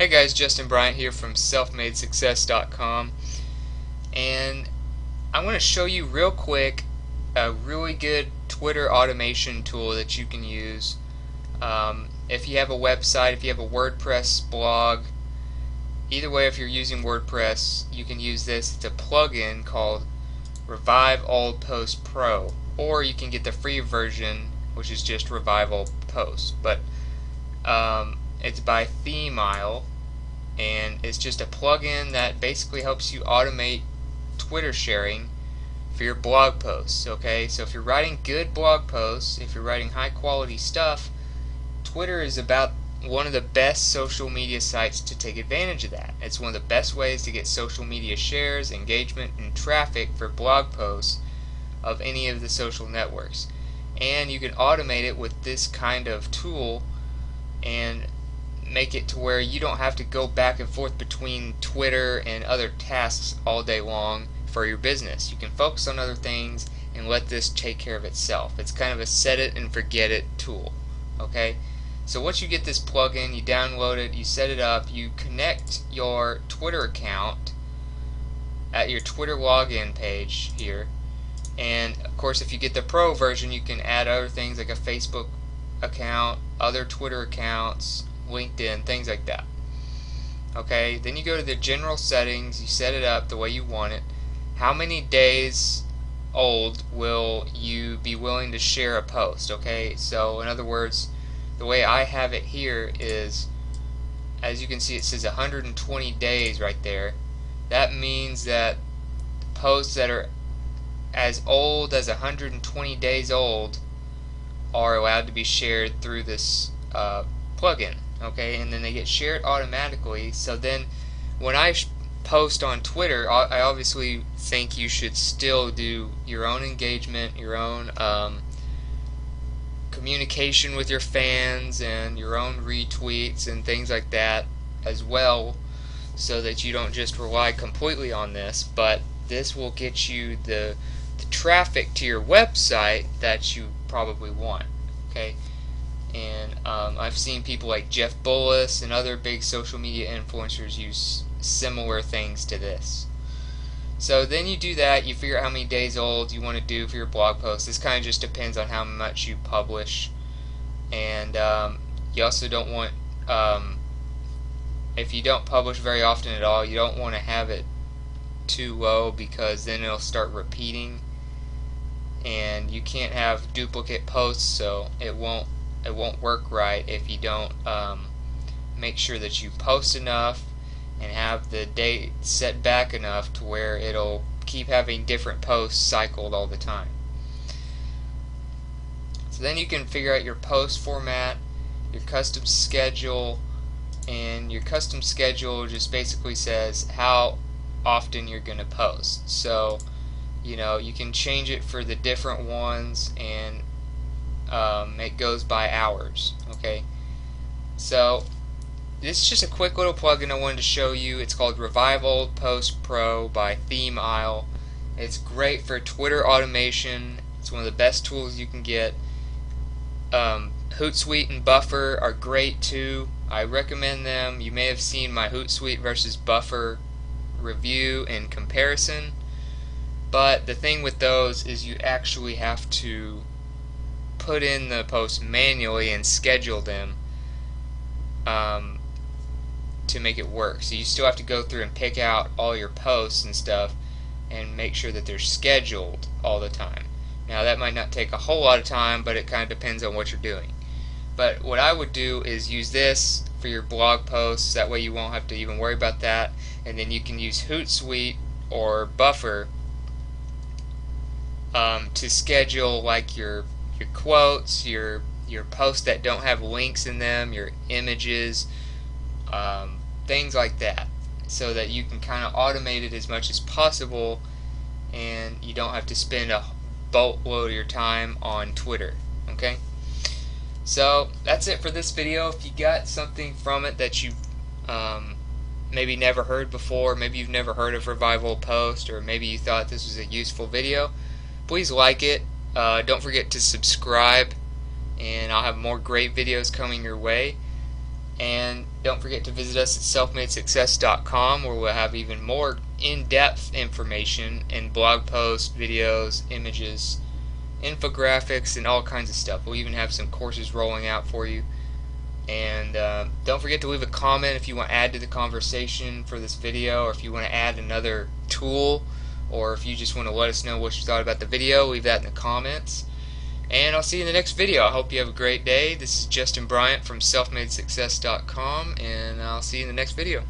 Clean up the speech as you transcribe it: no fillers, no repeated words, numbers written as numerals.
Hey guys, Justin Bryant here from selfmadesuccess.com, and I'm going to show you real quick a really good Twitter automation tool that you can use. If you have a website, if you have a WordPress blog, either way, if you're using WordPress, you can use this. It's a plugin called Revive Old Post Pro, or you can get the free version, which is just Revive Old Post. But it's by ThemeIsle, and it's just a plugin that basically helps you automate Twitter sharing for your blog posts. Okay, so if you're writing good blog posts, if you're writing high quality stuff, Twitter is about one of the best social media sites to take advantage of that. It's one of the best ways to get social media shares, engagement, and traffic for blog posts of any of the social networks. And you can automate it with this kind of tool and make it to where you don't have to go back and forth between Twitter and other tasks all day long for your business. You can focus on other things and let this take care of itself. It's kind of a set it and forget it tool. Okay? So once you get this plugin, you download it, you set it up, you connect your Twitter account at your Twitter login page here. And of course, if you get the pro version, you can add other things like a Facebook account, other Twitter accounts, LinkedIn, things like that. Okay, then you go to the general settings, you set it up the way you want it. How many days old will you be willing to share a post? Okay, so in other words, the way I have it here is, as you can see, it says 120 days right there. That means that posts that are as old as 120 days old are allowed to be shared through this plugin. Okay, and then they get shared automatically. So then when I post on Twitter, I obviously think you should still do your own engagement, your own communication with your fans, and your own retweets and things like that as well, so that you don't just rely completely on this. But this will get you the traffic to your website that you probably want. Okay, and I've seen people like Jeff Bullis and other big social media influencers use similar things to this. So then you do that, you figure out how many days old you want to do for your blog post. This kind of just depends on how much you publish. And you also don't want, if you don't publish very often at all, you don't want to have it too low, because then it'll start repeating, and you can't have duplicate posts, so it won't work right if you don't make sure that you post enough and have the date set back enough to where it'll keep having different posts cycled all the time. So then you can figure out your post format, your custom schedule, and your custom schedule just basically says how often you're going to post. So you know, you can change it for the different ones, and it goes by hours. Okay, so this is just a quick little plugin I wanted to show you. It's called Revive Old Post Pro by ThemeIsle. It's great for Twitter automation. It's one of the best tools you can get. Hootsuite and Buffer are great too. I recommend them. You may have seen my Hootsuite versus Buffer review and comparison. But the thing with those is you actually have to put in the posts manually and schedule them to make it work. So you still have to go through and pick out all your posts and stuff and make sure that they're scheduled all the time. Now that might not take a whole lot of time, but it kind of depends on what you're doing. But what I would do is use this for your blog posts. That way you won't have to even worry about that. And then you can use Hootsuite or Buffer to schedule like your quotes, your posts that don't have links in them, your images, things like that, so that you can kind of automate it as much as possible, and you don't have to spend a boatload of your time on Twitter. Okay, so that's it for this video. If you got something from it that you maybe never heard before, maybe you've never heard of Revive Old Post, or maybe you thought this was a useful video, please like it. Don't forget to subscribe, and I'll have more great videos coming your way. And don't forget to visit us at selfmadesuccess.com, where we'll have even more in-depth information and blog posts, videos, images, infographics, and all kinds of stuff. We'll even have some courses rolling out for you. And don't forget to leave a comment if you want to add to the conversation for this video, or if you want to add another tool, or if you just want to let us know what you thought about the video. Leave that in the comments. And I'll see you in the next video. I hope you have a great day. This is Justin Bryant from selfmadesuccess.com, and I'll see you in the next video.